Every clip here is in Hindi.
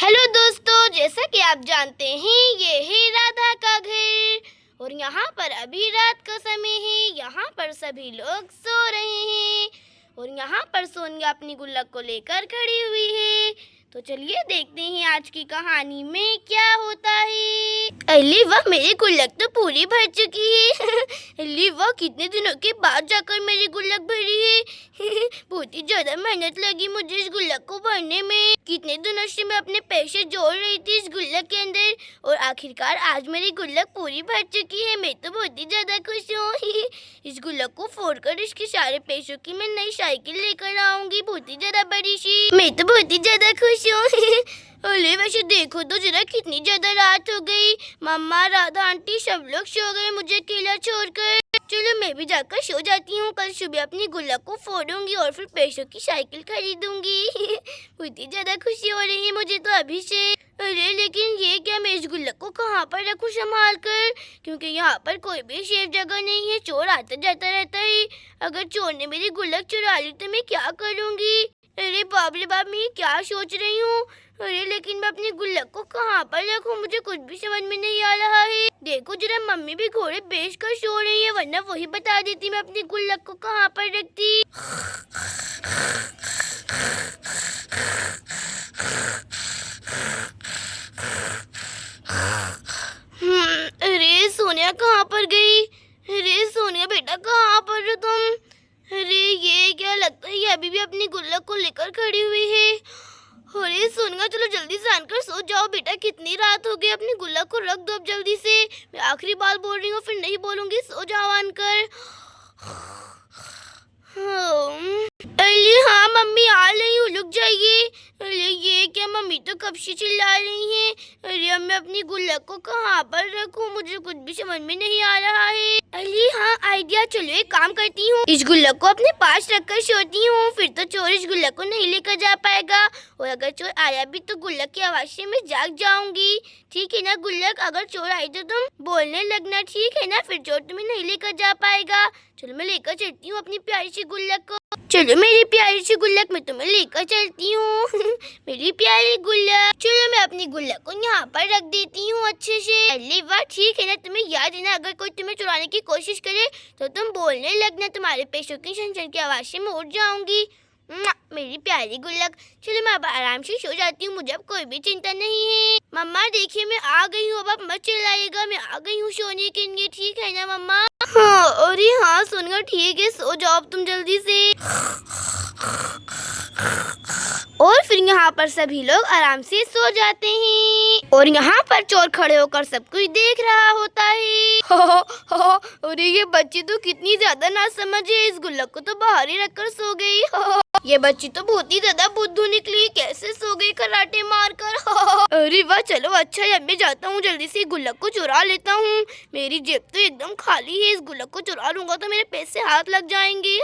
हेलो दोस्तों, जैसा कि आप जानते हैं ये है राधा का घर और यहाँ पर अभी रात का समय है। यहाँ पर सभी लोग सो रहे हैं और यहाँ पर सोनिया अपनी गुल्लक को लेकर खड़ी हुई है। तो चलिए देखते हैं आज की कहानी में क्या होता है। अरे वाह, मेरी गुल्लक तो पूरी भर चुकी है। अरे वाह, कितने दिनों के बाद जाकर मेरी गुल्लक भरी है। बहुत ही ज्यादा मेहनत लगी मुझे इस गुल्लक को भरने में। कितने दिनों से मैं अपने पैसे जोड़ रही थी इस गुल्लक के अंदर और आखिरकार आज मेरी गुल्लक पूरी भर चुकी है। मैं तो बहुत ही ज्यादा खुश हूँ। इस गुल्लक को फोड़कर इसके सारे पैसों की मैं नई साइकिल लेकर आऊंगी, बहुत ही ज्यादा बड़ी सी। मैं तो बहुत ही ज्यादा खुश हूँ। अरे वैसे देखो तो जरा कितनी ज्यादा रात हो गई। मम्मा, राधा आंटी सब लोग सो गए मुझे अकेला छोड़कर। चलो मैं भी जाकर सो जाती हूँ। कल सुबह अपनी गुल्लक को फोड़ूंगी और फिर पैसों की साइकिल खरीदूंगी। बहुत ही ज्यादा खुशी हो रही है मुझे तो अभी से। अरे लेकिन ये क्या, मैं इस गुल्लक को कहाँ पर रखूँ संभाल कर, क्योंकि यहाँ पर कोई भी सेफ जगह नहीं है। चोर आता जाता रहता है। अगर चोर ने मेरी गुल्लक चुरा ली तो मैं क्या करूँगी। अरे बाप रे बाप, मैं क्या सोच रही हूँ। अरे लेकिन मैं अपनी गुल्लक को कहाँ पर रखूँ, मुझे कुछ भी समझ में नहीं आ रहा है। देखो जरा, मम्मी भी घोड़े बेच कर सो रही है, वरना वही बता देती मैं अपनी गुल्लक को कहाँ पर रखती। अरे सोनिया कहाँ पर गई। अरे सोनिया बेटा, कहाँ पर हो तुम। अरे ये क्या, लगता है ये अभी भी अपनी गुल्लक को लेकर खड़ी हुई है। अरे सोनिया, चलो जल्दी से आनकर सो जाओ बेटा, कितनी रात हो गई। अपनी गुल्लक को रख दो अब जल्दी से। मैं आखिरी बार बोल रही हूँ, फिर नहीं बोलूंगी। सो जाओ आनकर। अरे हाँ मम्मी, आ रही हूँ, रुक जाइए। अरे ये क्या, मम्मी तो कब से चिल्ला रही हैं। अरे अब मैं अपनी गुल्लक को कहाँ पर रखूँ, मुझे कुछ भी समझ में नहीं आ रहा है। अरे हाँ, आइडिया, चलो एक काम करती हूँ, इस गुल्लक को अपने पास रखकर सोती हूँ। फिर तो चोर इस गुल्लक को नहीं लेकर जा पाएगा और अगर चोर आया भी तो गुल्लक की आवाज से मैं जाग जाऊंगी। ठीक है ना गुल्लक, अगर चोर आई तो तुम बोलने लगना, ठीक है ना, फिर चोर तुम्हें नहीं लेकर जा पाएगा। चलो मैं लेकर चलती हूँ अपनी प्यारी सी गुल्लक को। चलो मेरी प्यारी सी गुल्लक, मैं तुम्हें लेकर चलती हूँ। मेरी प्यारी गुल्लक, चलो मैं अपनी गुल्लक को यहाँ पर रख देती हूँ अच्छे से। अरे वाह, ठीक है ना, तुम्हें याद है ना, अगर कोई तुम्हें चुराने की कोशिश करे तो तुम बोलने लगना, तुम्हारे पैसों की छन की आवाज से मैं उठ जाऊंगी। मेरी प्यारी गुल्लक, चलो मैं अब आराम से सो जाती हूँ, मुझे अब कोई भी चिंता नहीं है। मम्मा देखिए, मैं आ गई हूँ, अब आप मत चिल्लाइएगा, मैं आ गई हूँ सोने के लिए, ठीक है ना मम्मा। हाँ, अरे हाँ सोनिया, ठीक है, सो जाओ अब तुम जल्दी से। और फिर यहाँ पर सभी लोग आराम से सो जाते हैं और यहाँ पर चोर खड़े होकर सब कुछ देख रहा होता है। अरे ये बच्ची तो कितनी ज्यादा ना समझे, इस गुल्लक को तो बाहर ही रखकर सो गई। ये बच्ची तो बहुत ही ज्यादा बुद्धू निकली, कैसे सो गई कराटे मारकर। अरे वाह, चलो अच्छा है, अब मैं जाता हूँ, जल्दी से गुल्लक को चुरा लेता हूँ। मेरी जेब तो एकदम खाली है, इस गुल्लक को चुरा लूंगा तो मेरे पैसे हाथ लग जाएंगे।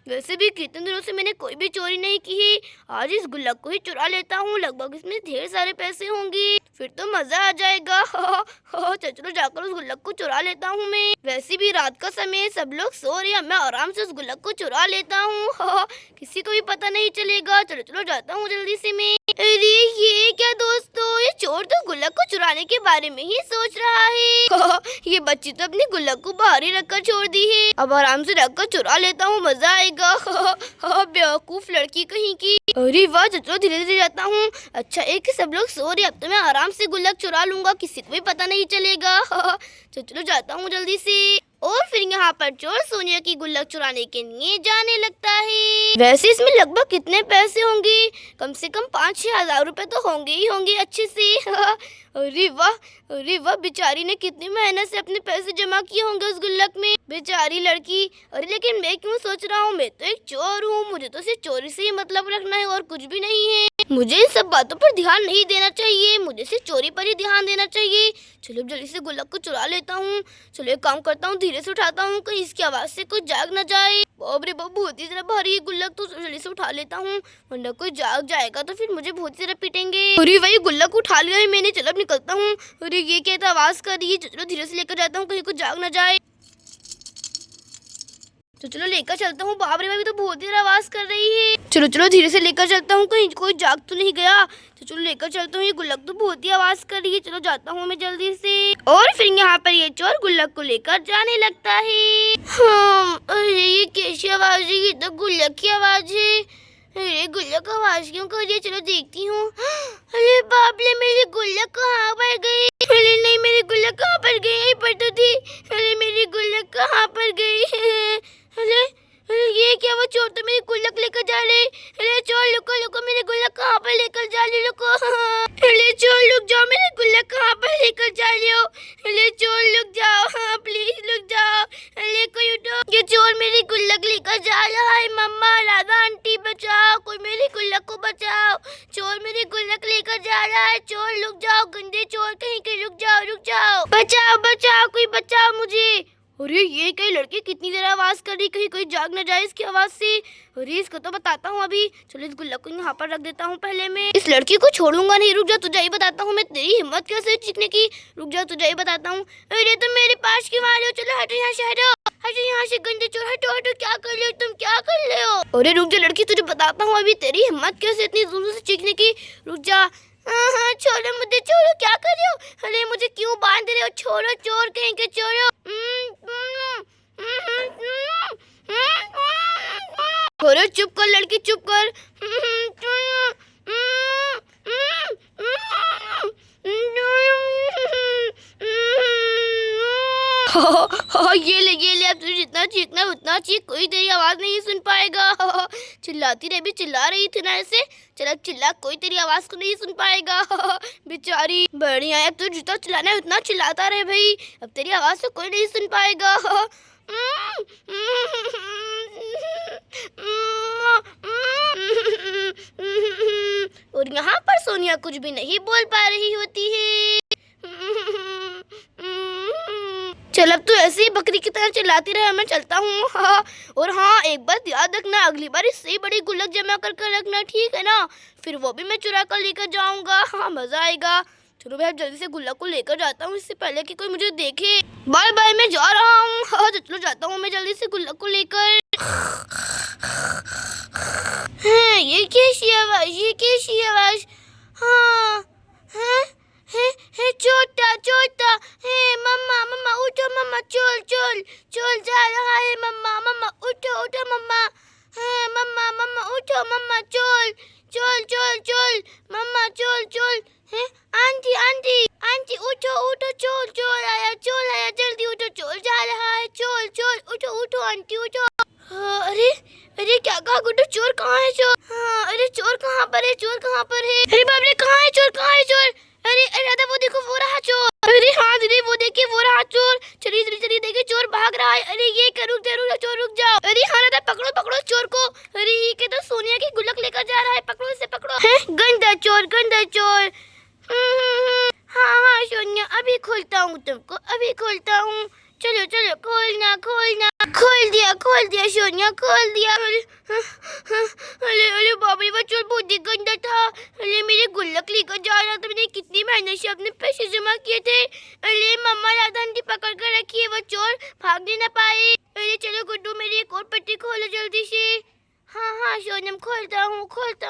वैसे भी कितने दिनों से मैंने कोई भी चोरी नहीं की है, आज इस गुल्लक को ही चुरा लेता हूँ, लगभग इसमें ढेर सारे पैसे होंगे, फिर तो मजा आ जाएगा। चलो जाकर उस गुल्लक को चुरा लेता हूँ मैं। वैसे भी रात का समय, सब लोग सो रहे हैं, मैं आराम से उस गुल्लक को चुरा लेता हूँ। किसी को भी पता नहीं चलेगा। चलो चलो जाता हूँ जल्दी से मैं। अरे ये क्या दोस्तों, ये चोर तो गुल्लक को चुराने के बारे में ही सोच रहा है। ये बच्ची तो अपनी गुल्लक को बाहर ही रखकर छोड़ दी है, अब आराम से रखकर चुरा लेता हूँ, मजा आएगा। बेवकूफ लड़की कहीं की। अरे वाह, चलो धीरे धीरे जाता हूँ। अच्छा एक सब लोग सो रहे, अब तो मैं आराम से गुल्लक चुरा लूंगा, किसी को भी पता नहीं चलेगा। चलो जाता हूँ जल्दी से। और फिर यहाँ पर चोर सोनिया की गुल्लक चुराने के लिए जाने लगता है। वैसे इसमें लगभग कितने पैसे होंगे, कम से कम 5-6 हजार रुपए तो होंगे ही होंगे अच्छे से। अरे वाह, अरे वाह, बेचारी ने कितनी मेहनत से अपने पैसे जमा किए होंगे उस गुल्लक में, बेचारी लड़की। अरे लेकिन मैं क्यों सोच रहा हूँ, मैं तो एक चोर हूँ, मुझे तो सिर्फ चोरी से ही मतलब रखना है और कुछ भी नहीं है। मुझे इन सब बातों पर ध्यान नहीं देना चाहिए, मुझे सिर्फ चोरी पर ही ध्यान देना चाहिए। चलो जल्दी से गुल्लक को चुरा लेता हूँ। चलो एक काम करता हूँ, धीरे से उठाता हूँ, कहीं इसकी आवाज से कोई जाग न जाए। बाप रे बाप, बहुत ही ज्यादा भारी है गुल्लक, तो जल्दी से उठा लेता हूँ, वरना कोई जाग जाएगा तो फिर मुझे बहुत ज्यादा पीटेंगे। अरे वही गुल्लक उठा लिया है मैंने, चलो अब निकलता हूँ। अरे ये क्या था, आवाज कर रही है, चलो धीरे से लेकर जाता हूँ, कहीं कोई जाग न जाए। तो चलो लेकर चलता हूँ। बाप रे भाई, तो बहुत देर आवाज कर रही है। चलो चलो धीरे से लेकर चलता हूँ, कहीं कोई जाग तो नहीं गया। तो चलो लेकर चलता हूँ, ये गुल्लक तो बहुत ही आवाज कर रही है। चलो जाता हूँ मैं जल्दी से। और फिर यहाँ पर ये चोर गुल्लक को लेकर जाने लगता है। अरे ये कैसी आवाज है, ये तो गुल्लक की आवाज है। अरे गुल्लक आवाज क्यों कर रही है, चलो देखती हूँ। अरे बाप रे, मेरी गुल्लक कहाँ पर गई? अरे नहीं, मेरी गुल्लक कहाँ पर गई? यहीं पर तो थी। अरे मेरी गुल्लक कहाँ पर गई? अरे ये क्या, वो चोर तो मेरी गुल्लक लेकर जा रहे। अरे चोर लुको लुको, मेरी गुल्लक कहाँ पर लेकर जा रही, लुको। अरे चोर लुक जाओ, मेरी गुल्लक कहाँ पर लेकर जा रही हो? अरे चोर लुक जाओ, हाँ प्लीज लुक जाओ। अरे कोई उठो, ये चोर मेरी गुल्लक लेकर जा रहा है। मम्मा, राधा आंटी बचाओ, कोई मेरी गुल्लक को बचाओ। चोर मेरी गुल्लक लेकर जा रहा है। चोर लुक जाओ, गंदे चोर कहीं के, रुक जाओ रुक जाओ। बचाओ बचाओ, कोई बचाओ मुझे। अरे ये कई लड़की कितनी देर आवाज कर रही, कहीं कोई जाग न जाए इसकी आवाज से। अरे इसको तो बताता हूँ अभी। चलो इस गुल्लक को यहाँ पर रख देता हूँ पहले मैं। इस लड़की को छोड़ूंगा नहीं, रुक जा, तुझे ही बताता हूँ मैं। तेरी हिम्मत कैसे चीखने की, रुक जा तुझे ही बताता हूँ। अरे तुम मेरे पास क्यों आ रहे हो? चलो हटो यहाँ से, हटो हटो यहाँ से, गंदे चोर हटो हटो। क्या कर रहे हो तुम, क्या कर रहे हो? अरे रुक जा लड़की, तुझे बताता हूँ अभी। तेरी हिम्मत कैसे इतनी जोर से चीखने की, रुक जा। हाँ छोड़ो मुझे, छोड़ो, क्या कर रहे हो? अरे मुझे क्यों बांध रहे हो? छोड़ो, चोर कहीं के, छोड़ो। अरे चुप कर लड़की, चुप कर। ये ले, अब तुझे जितना चीखना उतना चीख, कोई तेरी आवाज नहीं सुन पाएगा। चिल्लाती रही, भी चिल्ला रही थी ना ऐसे। चल अब चिल्ला, कोई तेरी आवाज को नहीं सुन पाएगा। बेचारी बढ़िया, अब तू जितना चिल्लाना है उतना चिल्लाता रहे भाई, अब तेरी आवाज से कोई नहीं सुन पाएगा। और यहाँ पर सोनिया कुछ भी नहीं बोल पा रही होती है। चल अब तू ऐसे ही बकरी की तरह चिल्लाती रहे, मैं चलता हूँ। और हाँ, एक बात याद रखना, अगली बार इससे बड़ी गुल्लक जमा कर रखना, ठीक है ना? फिर वो भी मैं चुरा कर लेकर जाऊंगा। हाँ मजा आएगा। चलो भाई जल्दी से गुल्लक को लेकर जाता हूँ, इससे पहले कि कोई मुझे देखे। बाय बाय, मैं जा रहा हूँ। हाँ चलो जाता हूँ मैं जल्दी से गुल्लक को लेकर। हाँ ये कैसी आवाज, ये कैसी आवाज? हाँ है छोटा छोटा है। मम्मा मम्मा उठो, मम्मा चोर चोर चोर जा रहा है। मम्मा मम्मा उठो उठो मम्मा। हाँ मम्मा मम्मा उठो, मम्मा चोर चोर चोर चोर, मम्मा चोर चोर है। आंटी आंटी आंटी उठो उठो, चोर चोर आया, जल्दी उठो, चोर जा रहा है। चोर चोर उठो उठो आंटी उठो। अरे अरे क्या कहा गुड्डू, चोर कहाँ है चोर? हाँ अरे चोर कहाँ पर है, चोर कहाँ पर है? अरे बाप रे, कहाँ है चोर, कहाँ है चोर? अरे राधा वो देखो, वो रहा चोर। अरे हाँ दीदी वो देखिए, वो रहा चोर। चलिए चलिए चलिए, देखिए चोर भाग रहा है। अरे ये क्या, रुक जा चोर, रुक जाओ। अरे हाँ राधा पकड़ो पकड़ो चोर को। अरे ये क्या, तो सोनिया की गुल्लक लेकर जा रहा है, पकड़ो इसे पकड़ो। है गंदा चोर, गंदा चोर। हाँ हाँ सोनिया, अभी खोलता हूँ तुमको, अभी खोलता हूँ। चलो चलो खोलना खोलना। खोल दिया सोनिया, खोल दिया। अरे अरे बाबा, वो चोर बहुत ही गंदा था। अरे मेरे गुल्लक लेकर जा रहा था, मैंने कितनी मेहनत से अपने पैसे जमा किए थे। अरे मम्मा राधा आंटी पकड़ कर रखी है, वो चोर भागने न पाए। अरे चलो गुड्डू, मेरी एक और पट्टी खोलो जल्दी से। हाँ सोनिया खोलता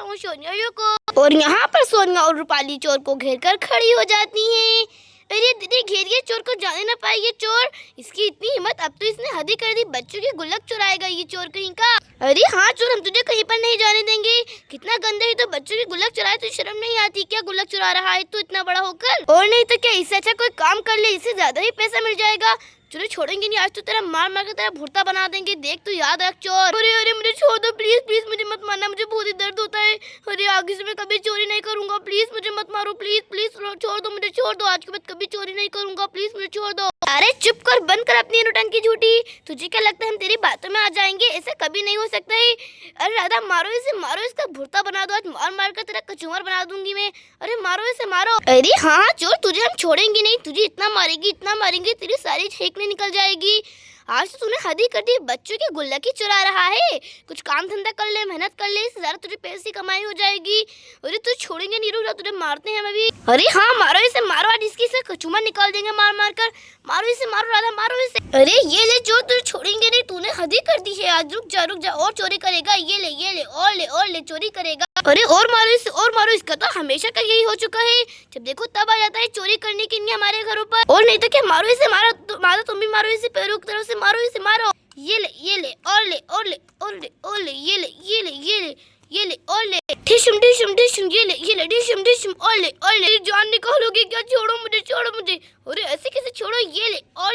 हूँ सोनिया, रुको। और यहाँ पर सोनिया और रूपाली चोर को घेर कर खड़ी हो जाती है। अरे दीदी घेर के चोर को जाने ना पाए, ये चोर, इसकी इतनी हिम्मत, अब तो इसने हद ही कर दी, बच्चों की गुल्लक चुराएगा ये चोर कहीं का। अरे हाँ चोर, हम तुझे कहीं पर नहीं जाने देंगे। कितना गंदा है, तो बच्चों की गुल्लक चुराए तो शर्म नहीं आती क्या? गुल्लक चुरा रहा है तू इतना बड़ा होकर। और नहीं तो क्या, इससे अच्छा कोई काम कर ले, इससे ज्यादा ही पैसा मिल जाएगा। चलो छोड़ेंगे नहीं, आज तो तेरा मार मार के तेरा भुर्ता बना देंगे, देख तो याद रख चोर। अरे अरे मुझे छोड़ दो प्लीज प्लीज, मुझे मत मारना, मुझे बहुत ही दर्द होता है। अरे आगे से मैं कभी चोरी नहीं करूंगा, प्लीज मुझे मत मारो, प्लीज प्लीज छोड़ दो, मुझे छोड़ दो, आज के बाद कभी चोरी नहीं करूंगा, प्लीज मुझे छोड़ दो। अरे चुप कर, बंद कर अपनी नौटंकी झूठी। तुझे क्या लगता है हम तेरी बातों में आ जाएंगे? ऐसा कभी नहीं हो सकता है। अरे राधा मारो इसे, मारो, इसका भुर्ता बना दो, आज मार मार कर तेरा कचूमर बना दूंगी मैं। अरे मारो इसे, मारो। अरे हाँ चोर, तुझे हम छोड़ेंगे नहीं, तुझे इतना मारेंगे तेरी सारी छेकने निकल जाएगी। आज तो तूने हद ही कर दी, बच्चों की गुल्लक ही चुरा रहा है। कुछ काम धंधा कर ले, मेहनत कर ले, इससे ज्यादा तुझे पैसे की कमाई हो जाएगी। अरे तू छोड़ेंगे नहीं, रुक जा, तुझे मारते हैं हम अभी। अरे हाँ मारो इसे, मारो, आज इसकी से कचूमा निकाल देंगे मार मार कर। मारो इसे, मारो राधा, मारो इसे। अरे ये ले चोर, तुझे छोड़ेंगे नहीं, तूने हद ही कर दी है आज। रुक जा और चोरी करेगा। ये ले और ले चोरी करेगा। अरे और मारो इसे, और मारो, इसका तो हमेशा का यही हो चुका है, जब देखो तब आ जाता है चोरी करने के लिए हमारे घरों पर। और नहीं तो क्या, मारो इसे, मारो तुम भी मारो इसे, पैरों की तरफ से मारो इसे, मारो। ये ले और ले, ये ले और ले, ढिशुम ये ले ढिशुम और ले, जान निकालोगे क्या? छोड़ो मुझे। अरे ऐसे कैसे छोड़ो? ये ले और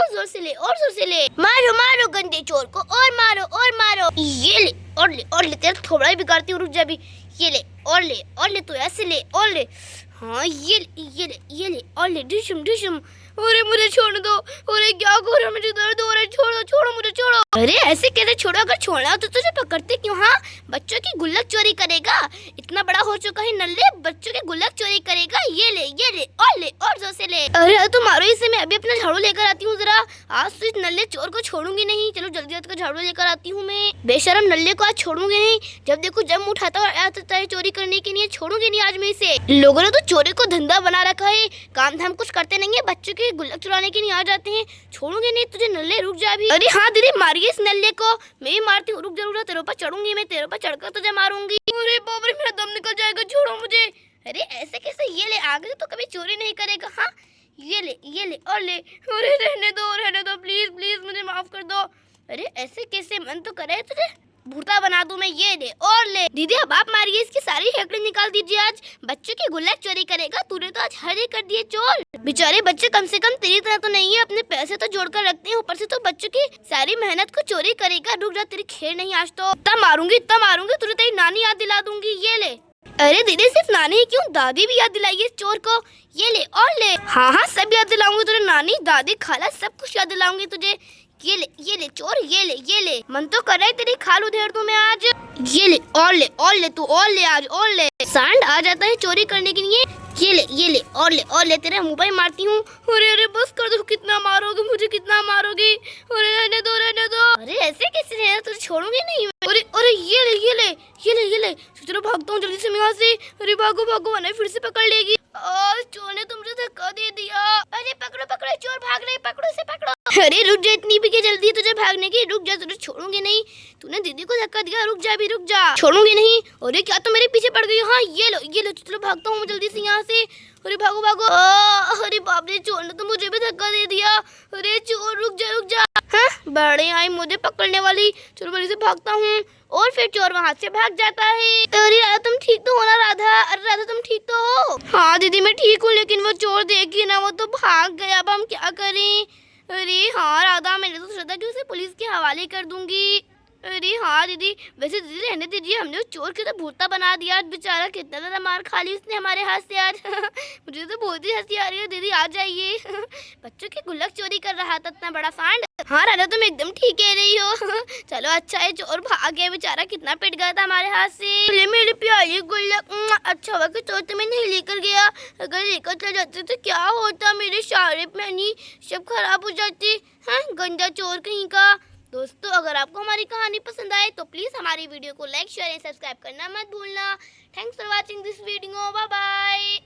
जोर से ले, मारो गंदे चोर को, और मारो। ये ले और ले, तेरा थोड़ा ही बिगाड़ती हूँ, रुक जा भी। ये ले और ले, तो ऐसे ले और ले। हाँ ये ले और ले, ढिशुम। अरे मुझे छोड़ दो, अरे क्या हो रहा है, मुझे दर्द हो रहा है, छोड़ो मुझे, छोड़ो। अरे ऐसे कैसे छोड़ो? अगर छोड़ना हो तो तुझे पकड़ते क्यों? हाँ, बच्चों की गुल्लक चोरी करेगा, इतना बड़ा हो चुका है नल्ले, बच्चों की गुल्लक चोरी करेगा। ये ले और जोर से ले। अरे तुम मारो इसे, मैं अभी अपना झाड़ू लेकर आती हूँ जरा। आज तो इस नल्ले चोर को छोड़ूंगी नहीं। चलो जल्दी का झाड़ू लेकर आती हूँ मैं। बेशरम नल्ले को आज छोड़ूंगी नहीं, जब देखो जब उठाता है चोरी करने के लिए, छोड़ूंगी नहीं आज मैं इसे। लोगों ने तो चोरी को धंधा बना रखा है, काम धाम कुछ करते नहीं है, बच्चों के गुल्लक चुराने के लिए आ जाते हैं। छोड़ूंगी नहीं तुझे नल्ले, रुक जा भी। अरे हाँ दीदी, मारिए इस नल्ले को, मैं ही मारती हूँ। रुक जा, तेरे ऊपर चढ़ूंगी मैं, तेरे ऊपर चढ़कर तुझे मारूंगी। अरे बाप रे, मेरा दम निकल जाएगा, छोड़ो मुझे। अरे ऐसे कैसे? ये ले, आगे तो कभी चोरी नहीं करेगा। हाँ ये ले और ले। अरे रहने दो, प्लीज मुझे माफ कर दो। अरे ऐसे कैसे? मन तो करे तुझे भूता बना दूं मैं। ये ले और ले। दीदी अब आप मारिए, इसकी सारी हेकड़ी निकाल दीजिए। आज बच्चों की गुल्लक चोरी करेगा, तूने तो आज हद ही कर दिए चोर। बेचारे बच्चे कम से कम तेरी तरह तो नहीं है, अपने पैसे तो जोड़ कर रखते हैं, ऊपर से तो बच्चों की सारी मेहनत को चोरी करेगा। रुक जा, तेरी खेर नहीं आज तो। इतना मारूंगी तुझे तेरी नानी याद दिला दूंगी। ये ले। अरे दीदी सिर्फ नानी ही क्यों, दादी भी याद दिलाइए इस चोर को। ये ले और ले। हाँ सब याद दिलाऊंगी तुझे, नानी दादी खाला सब कुछ याद दिलाऊंगी तुझे। ये ले चोर, ये ले। मन तो कर रहा है तेरी खाल उधेड़ दूं मैं आज। ये ले और ले तू, और ले आज, और ले। सांड आ जाता है चोरी करने के लिए। ये ले और ले, तेरे मुंह पर मारती हूँ। अरे बस कर दो, कितना मारोगे मुझे, कितना मारोगे? अरे रहने दो। अरे ऐसे कैसे रहना, तुझे छोड़ूंगी नहीं मैं। अरे ये ले। चलो भागता हूँ जल्दी से मैं यहाँ से। अरे भागो वरना फिर से पकड़ लेगी। चोर ने तुमसे धक्का दे दिया। अरे पकड़ो चोर भाग रहे, पकड़ो इसे, पकड़ो। अरे रुक जा, इतनी भी क्या जल्दी तुझे भागने की? रुक जा, तुझे छोड़ूंगी नहीं। तूने दीदी को धक्का दिया, रुक जा, छोड़ूंगी नहीं। अरे क्या तुम मेरे पीछे पड़ गई? हाँ ये लो, चलो भागता हूँ जल्दी से यहाँ से। अरे भागो। अरे बाप रे, चोर ने तो मुझे भी धक्का दे दिया। अरे चोर रुक जा। हाँ बड़े आई मुझे पकड़ने वाली। चलो बड़ी से भागता हूँ, और फिर चोर वहाँ से भाग जाता है। अरे राधा तुम ठीक तो हो ना? अरे राधा तुम ठीक तो हो? हाँ दीदी मैं ठीक हूँ, लेकिन वो चोर देखी ना, वो तो भाग गया। अब हम क्या करें? अरे हाँ राधा, मैंने तो सोचा कि उसे पुलिस के हवाले कर दूंगी। अरे हाँ दीदी, वैसे दीदी रहने दीजिए, हमने उस चोर के तो भूता बना दिया। आज बेचारा कितना ज़्यादा मार खा ली उसने हमारे हाथ से आज। मुझे तो बहुत ही हंसी आ रही है। दीदी आ जाइए। बच्चों की गुल्लक चोरी कर रहा था इतना बड़ा सांड। हाँ राधा तुम एकदम ठीक कह रही हो। चलो अच्छा है, चोर भाग गया, बेचारा कितना पिट गया था हमारे हाथ से। मेरी प्यारी गुल्लक, अच्छा हुआ कि चोर तुम्हें नहीं लेकर गया, अगर लेकर चले जाते तो क्या होता? मेरे सारे पैनी सब खराब हो जाते। हाँ गंदा चोर कहीं का। दोस्तों अगर आपको हमारी कहानी पसंद आए तो प्लीज़ हमारी वीडियो को लाइक शेयर एंड सब्सक्राइब करना मत भूलना। Thanks for watching this video, bye bye.